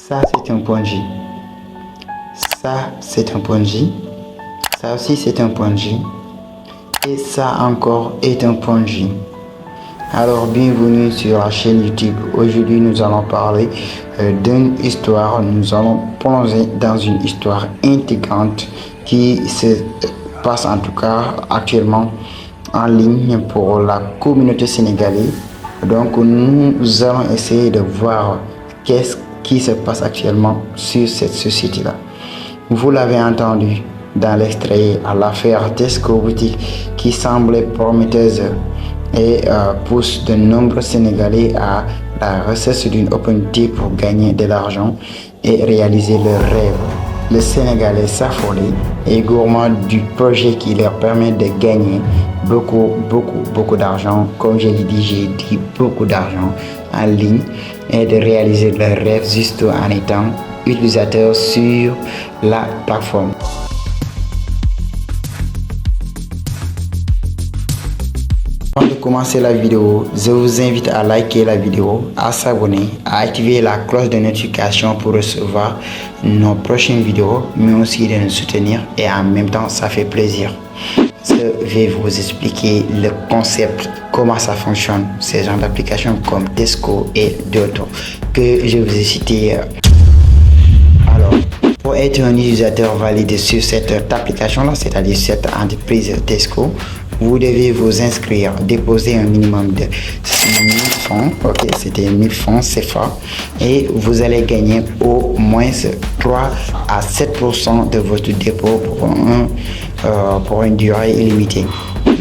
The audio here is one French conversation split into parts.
Ça, c'est un Ponzi. Ça, c'est un Ponzi. Ça aussi, c'est un Ponzi. Et ça encore est un Ponzi. Alors, bienvenue sur la chaîne YouTube. Aujourd'hui, nous allons parler d'une histoire. Nous allons plonger dans une histoire intégrante qui se passe en tout cas actuellement en ligne pour la communauté sénégalaise. Donc, nous allons essayer de voir qu'est-ce qui se passe actuellement sur cette société-là. Vous l'avez entendu dans l'extrait à l'affaire Tesco Boutique qui semblait prometteuse et pousse de nombreux Sénégalais à la recherche d'une opportunité pour gagner de l'argent et réaliser leurs rêves. Le Sénégalais s'affole et gourmand du projet qui leur permet de gagner beaucoup d'argent. Comme je l'ai dit, j'ai dit beaucoup d'argent en ligne et de réaliser leurs rêves juste en étant utilisateur sur la plateforme. Avant de commencer la vidéo, je vous invite à liker la vidéo, à s'abonner, à activer la cloche de notification pour recevoir nos prochaines vidéos, mais aussi de nous soutenir et en même temps ça fait plaisir. Je vais vous expliquer le concept, comment ça fonctionne, ces genres d'applications comme Tesco et d'autres que je vous ai cités. Alors, pour être un utilisateur valide sur cette application-là, c'est-à-dire cette entreprise Tesco, vous devez vous inscrire, déposer un minimum de 1000 francs, ok, c'était 1000 francs CFA, et vous allez gagner au moins 3 à 7% de votre dépôt pour une durée illimitée.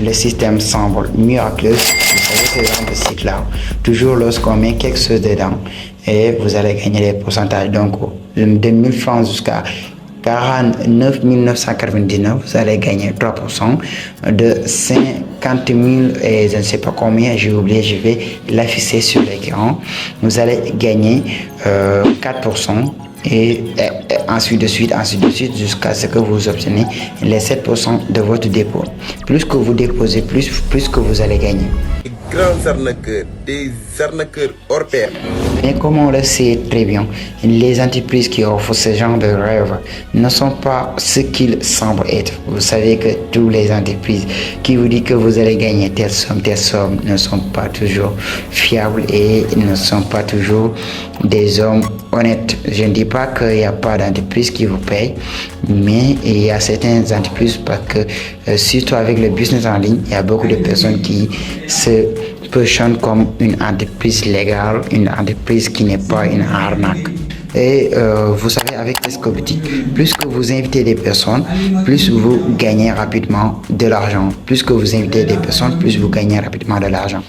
Le système semble miraculeux, vous savez, ce genre de site-là, toujours lorsqu'on met quelque chose dedans, et vous allez gagner des pourcentages, donc de 1000 francs jusqu'à 49 999, vous allez gagner 3%, de 50 000 et je ne sais pas combien, j'ai oublié, je vais l'afficher sur l'écran, vous allez gagner 4%. Et ainsi de suite jusqu'à ce que vous obtenez les 7% de votre dépôt. Plus que vous déposez, plus que vous allez gagner. Des arnaqueurs hors pair. Mais comme on le sait très bien, les entreprises qui offrent ce genre de rêve ne sont pas ce qu'ils semblent être. Vous savez que toutes les entreprises qui vous disent que vous allez gagner telle somme ne sont pas toujours fiables et ne sont pas toujours des hommes honnêtes. Je ne dis pas qu'il n'y a pas d'entreprise qui vous paye, mais il y a certaines entreprises parce que surtout avec le business en ligne, il y a beaucoup de personnes qui se positionnent comme une entreprise légale, une entreprise qui n'est pas une arnaque. Et vous savez, avec Tesco Boutique, plus que vous invitez des personnes, plus vous gagnez rapidement de l'argent. Plus que vous invitez des personnes, plus vous gagnez rapidement de l'argent.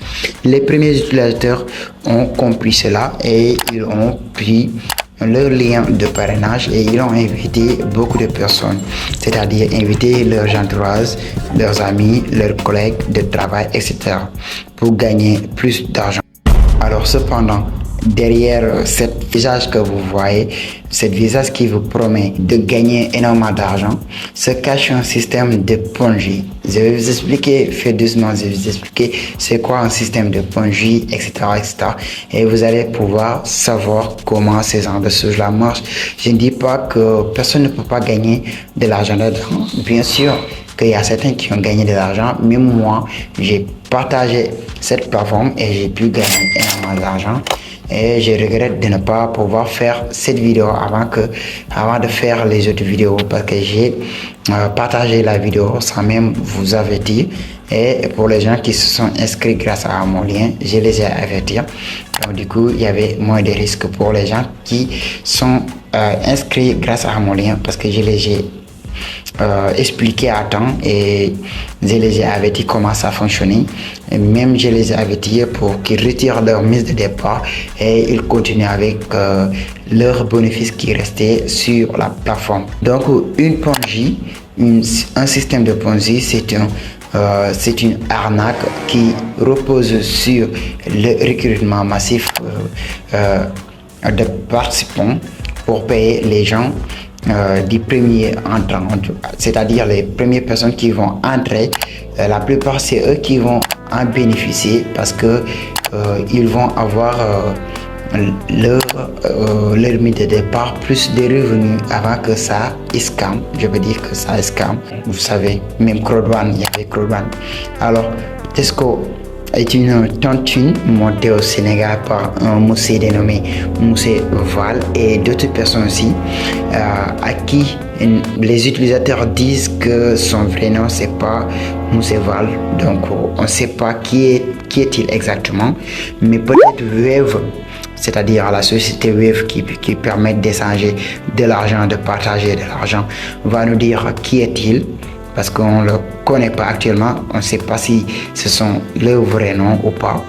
Les premiers utilisateurs ont compris cela et ils ont pris leur lien de parrainage et ils ont invité beaucoup de personnes, c'est-à-dire invité leurs entourages, leurs amis, leurs collègues de travail, etc. pour gagner plus d'argent. Alors cependant, derrière cette visage que vous voyez, cette visage qui vous promet de gagner énormément d'argent, se cache un système de Ponzi. Je vais vous expliquer, fait doucement, je vais vous expliquer c'est quoi un système de Ponzi, etc., etc. Et vous allez pouvoir savoir comment ces genres de choses-là marchent. Je ne dis pas que personne ne peut pas gagner de l'argent là-dedans. Bien sûr qu'il y a certains qui ont gagné de l'argent, mais moi, j'ai partagé cette plateforme et j'ai pu gagner énormément d'argent. Et je regrette de ne pas pouvoir faire cette vidéo avant de faire les autres vidéos parce que j'ai partagé la vidéo sans même vous avertir. Et pour les gens qui se sont inscrits grâce à mon lien, je les ai avertis. Donc du coup, il y avait moins de risques pour les gens qui sont inscrits grâce à mon lien parce que je les ai expliqué à temps et je les ai avertis comment ça fonctionnait. Et même je les ai avertis pour qu'ils retirent leur mise de départ et ils continuent avec leurs bénéfices qui restaient sur la plateforme. Donc une Ponzi, un système de Ponzi, c'est une arnaque qui repose sur le recrutement massif de participants pour payer les gens des premiers entrants, c'est-à-dire les premières personnes qui vont entrer. La plupart c'est eux qui vont en bénéficier parce que ils vont avoir leur mis de départ plus de revenus avant que ça scam. Je veux dire que ça scam. Vous savez, même Crowdone, il y avait Crowdone. Alors, Tesco est une tontine montée au Sénégal par un monsieur dénommé Moussé Val et d'autres personnes aussi, à qui les utilisateurs disent que son vrai nom c'est pas Moussé Val, donc on ne sait pas qui est-il exactement, mais peut-être Wave, c'est-à-dire la société Wave qui permet d'échanger de l'argent, de partager de l'argent, va nous dire qui est-il. Parce qu'on ne le connaît pas actuellement, on ne sait pas si ce sont leurs vrais noms ou pas.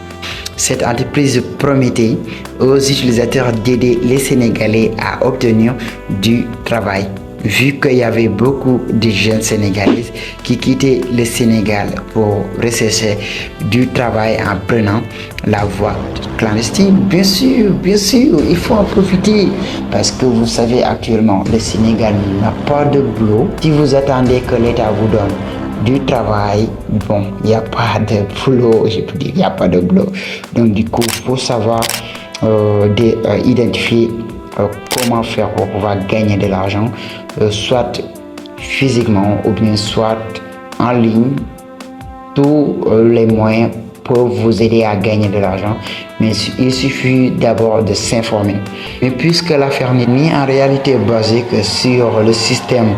Cette entreprise promettait aux utilisateurs d'aider les Sénégalais à obtenir du travail. Vu qu'il y avait beaucoup de jeunes Sénégalais qui quittaient le Sénégal pour rechercher du travail en prenant la voie clandestine, bien sûr, il faut en profiter parce que vous savez actuellement, le Sénégal n'a pas de boulot. Si vous attendez que l'État vous donne du travail, bon, il n'y a pas de boulot, je peux dire, il n'y a pas de boulot. Donc du coup, il faut savoir identifier comment faire pour pouvoir gagner de l'argent, soit physiquement ou bien soit en ligne. Tous les moyens peuvent vous aider à gagner de l'argent, mais il suffit d'abord de s'informer. Mais puisque l'affaire n'est ni en réalité basée que sur le système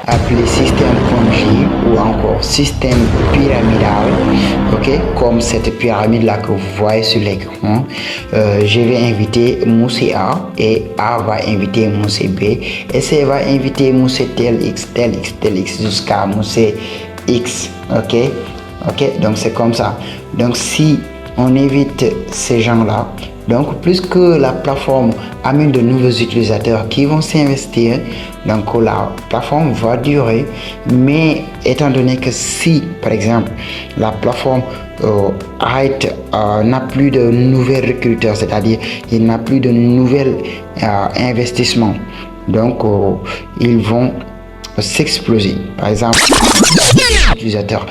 appelé système Ponzi ou encore système pyramidal, comme cette pyramide là que vous voyez sur l'écran, je vais inviter Moussé A et A va inviter Moussé B et C va inviter Moussé tel X jusqu'à Moussé X, ok, donc c'est comme ça. Donc si on évite ces gens-là, donc plus que la plateforme amène de nouveaux utilisateurs qui vont s'investir, donc la plateforme va durer. Mais étant donné que si, par exemple, la plateforme arrête, n'a plus de nouveaux recruteurs, c'est-à-dire il n'a plus de nouveaux investissements, donc ils vont s'exploser. Par exemple, les utilisateurs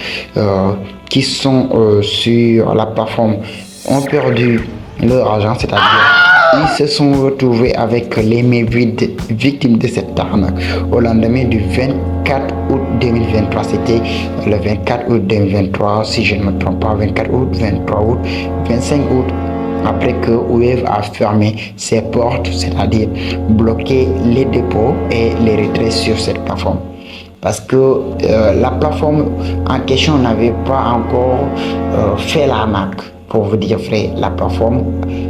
qui sont sur la plateforme ont perdu leur argent, c'est-à-dire ils se sont retrouvés avec les mains vides, victimes de cette arnaque. Au lendemain du 24 août 2023, c'était le 24 août 2023, si je ne me trompe pas, 24 août, 23 août, 25 août, après que Wave a fermé ses portes, c'est-à-dire bloqué les dépôts et les retraits sur cette plateforme. Parce que la plateforme en question n'avait pas encore fait l'arnaque. Pour vous dire vrai, la plateforme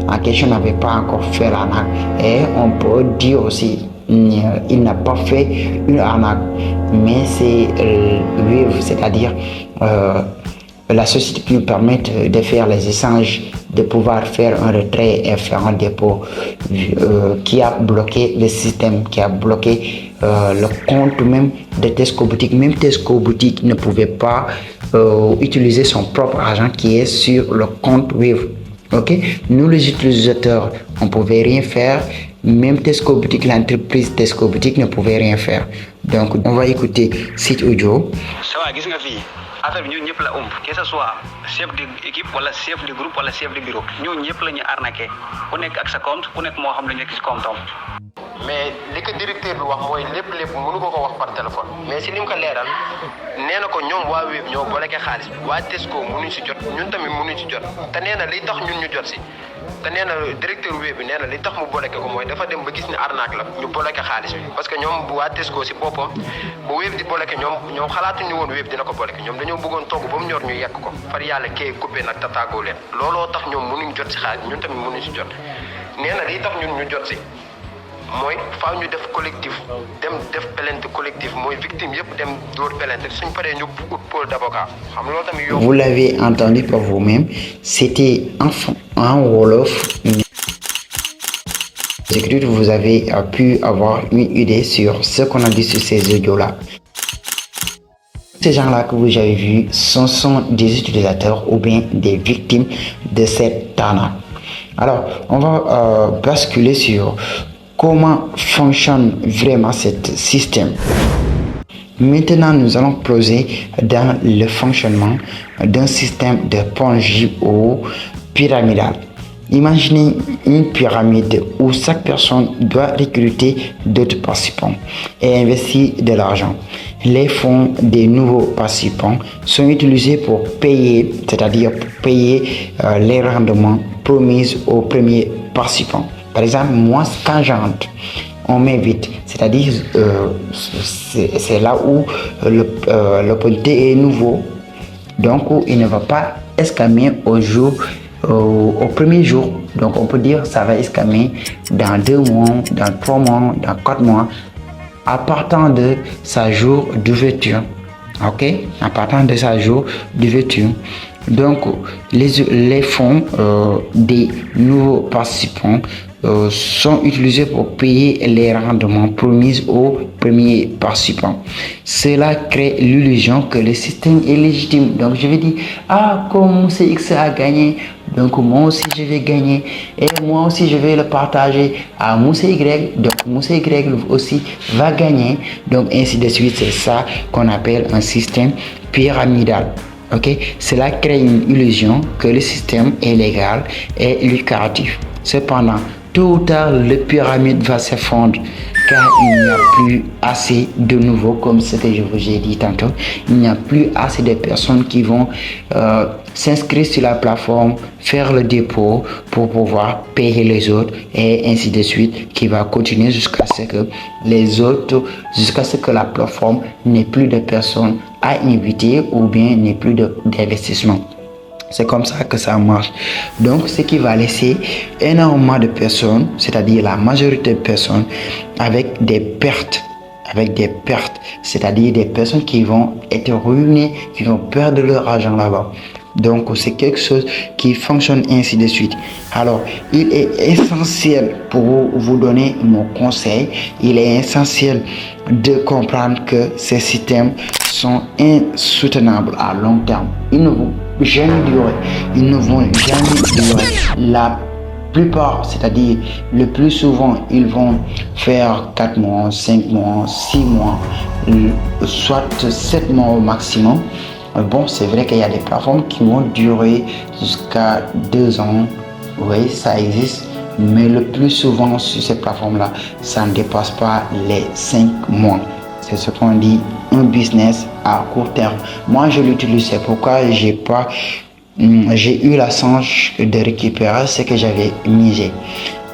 en question n'avait pas encore fait l'arnaque. Et on peut dire aussi, il n'a pas fait une arnaque. Mais c'est Wave, c'est-à-dire la société qui nous permet de faire les échanges, de pouvoir faire un retrait et faire un dépôt, qui a bloqué le système, qui a bloqué le compte même de Tesco Boutique. Même Tesco Boutique ne pouvait pas utiliser son propre argent qui est sur le compte Wave. Nous les utilisateurs, on ne pouvait rien faire. Même Tesco Boutique, l'entreprise Tesco Boutique ne pouvait rien faire. Donc on va écouter cette audio. affaire bi ñun ñëpp la que ce soit chef d'équipe wala chef de groupe wala chef de bureau ñun ñëpp la ñu arnaqué ku nekk ak sa compte ku nekk moo xam la nekk ci compte am. mais li ko directeur bi wax mooy lépp mënu ko wax par téléphone mais si lim ko leeral nee na ko ñoom waa Wave ñoo bloqué xaalis bi waa Tesco mënuñ si jot ñun tamit mënuñ si jot te nee na li tax ñun ñu jot si te nee na directeur Wave bi nee na li tax mu bloqué ko mooy dafa dem ba gis ni arnaque la ñu bloqué xaalis bi parce que ñoom waa Tesco si boppam bu Wave di bloqué ñoom xalaatuñu woon Wave dina ko bloqué ñoom dañoo bëggoon togg ba mu ñor ñu yekk ko far yàlla kee coupé nag tataagoo leen looloo tax ñoom mënuñ jot si xaalis ñun tamit mënuñ si jot nee na li tax ñun ñu jot si mooy faaw ñu def collectif dem def plainte collectif mooy victime yëpp dem dóor plainte suñ paree ñu ut pôle d'avocat xam loolu tamit yomb. Vous l'avez entendu par vous-même, c'était en wolof. Vous avez pu avoir une idée sur ce qu'on a dit sur ces audios-là. Ces gens-là que vous avez vus, ce sont des utilisateurs ou bien des victimes de cette arnaque. Alors, on va basculer sur comment fonctionne vraiment ce système. Maintenant, nous allons plonger dans le fonctionnement d'un système de Ponzi ou pyramidal. Imaginez une pyramide où chaque personne doit recruter d'autres participants et investir de l'argent. Les fonds des nouveaux participants sont utilisés pour payer, c'est-à-dire pour payer les rendements promis aux premiers participants. Par exemple, moi, quand j'entre, on m'invite, c'est-à-dire c'est là où l'opportunité est nouveau, donc il ne va pas escamer au premier jour. Donc on peut dire ça va escamer dans 2 mois, dans 3 mois, dans 4 mois, à partir de sa jour d'ouverture. Ok, à partir de sa jour d'ouverture. Donc les fonds des nouveaux participants sont utilisés pour payer les rendements promis aux premiers participants. Cela crée l'illusion que le système est légitime. Donc je vais dire, comme CX a gagné, donc moi aussi je vais gagner et moi aussi je vais le partager à Moussa Y, donc Moussa Y aussi va gagner, donc ainsi de suite. C'est ça qu'on appelle un système pyramidal. Ok, cela crée une illusion que le système est légal et lucratif. Cependant, tôt ou tard, la pyramide va s'effondrer car il n'y a plus assez de nouveaux, comme ce que je vous ai dit tantôt. Il n'y a plus assez de personnes qui vont s'inscrire sur la plateforme, faire le dépôt pour pouvoir payer les autres et ainsi de suite, qui va continuer jusqu'à ce que la plateforme n'ait plus de personnes à inviter ou bien n'ait plus d'investissement. C'est comme ça que ça marche. Donc, ce qui va laisser énormément de personnes, c'est-à-dire la majorité de personnes, avec des pertes, c'est-à-dire des personnes qui vont être ruinées, qui vont perdre leur argent là-bas. Donc, c'est quelque chose qui fonctionne ainsi de suite. Alors, il est essentiel pour vous donner mon conseil. Il est essentiel de comprendre que ces systèmes sont insoutenables à long terme. Ils ne vont jamais durer. Ils ne vont jamais durer. La plupart, c'est-à-dire le plus souvent, ils vont faire 4 mois, 5 mois, 6 mois, soit 7 mois au maximum. Bon, c'est vrai qu'il y a des plateformes qui vont durer jusqu'à 2 ans. Oui, ça existe. Mais le plus souvent sur ces plateformes-là, ça ne dépasse pas les 5 mois. C'est ce qu'on dit un business à court terme. Moi, je l'utilise. C'est pourquoi j'ai eu la chance de récupérer ce que j'avais misé.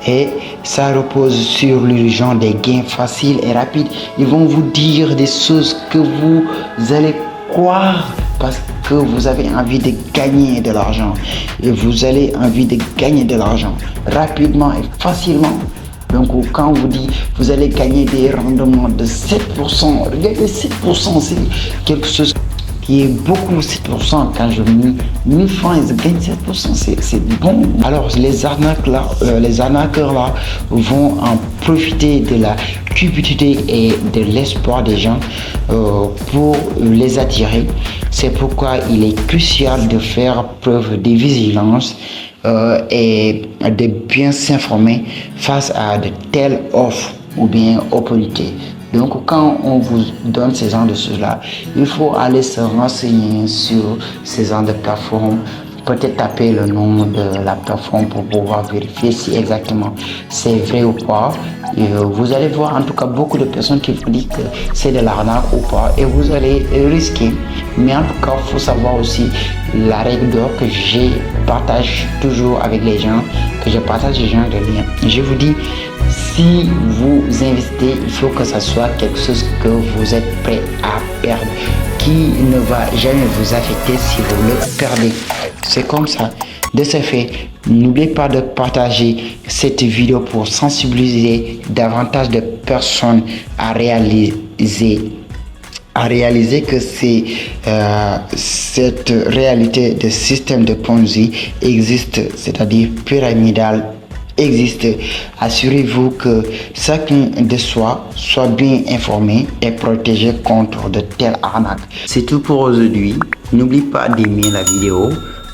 Et ça repose sur l'illusion des gains faciles et rapides. Ils vont vous dire des choses que vous allez croire parce que vous avez envie de gagner de l'argent. Et vous avez envie de gagner de l'argent rapidement et facilement. Donc quand on vous dit vous allez gagner des rendements de 7%, regardez 7%, c'est quelque chose qui est beaucoup. 7%, quand je mets 1000 francs, ils gagnent 7%, c'est bon. Alors les arnaqueurs là vont en profiter de la cupidité et de l'espoir des gens pour les attirer. C'est pourquoi il est crucial de faire preuve de vigilance et de bien s'informer face à de telles offres ou bien opportunités. Donc quand on vous donne ces genres de choses-là, il faut aller se renseigner sur ces genres de plateformes, peut-être taper le nom de la plateforme pour pouvoir vérifier si exactement c'est vrai ou pas. Et vous allez voir en tout cas beaucoup de personnes qui vous disent que c'est de l'arnaque ou pas et vous allez risquer. Mais en tout cas, il faut savoir aussi la règle d'or que je partage toujours avec les gens, que je partage les gens de liens. Je vous dis, si vous investissez, il faut que ça soit quelque chose que vous êtes prêt à perdre, qui ne va jamais vous affecter si vous le perdez. C'est comme ça. De ce fait, n'oubliez pas de partager cette vidéo pour sensibiliser davantage de personnes à réaliser que cette réalité de système de Ponzi existe, c'est-à-dire pyramidal existe. Assurez-vous que chacun de soi soit bien informé et protégé contre de telles arnaques. C'est tout pour aujourd'hui. N'oubliez pas d'aimer la vidéo,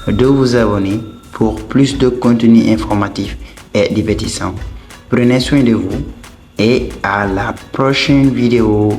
de vous abonner pour plus de contenu informatif et divertissant. Prenez soin de vous et à la prochaine vidéo.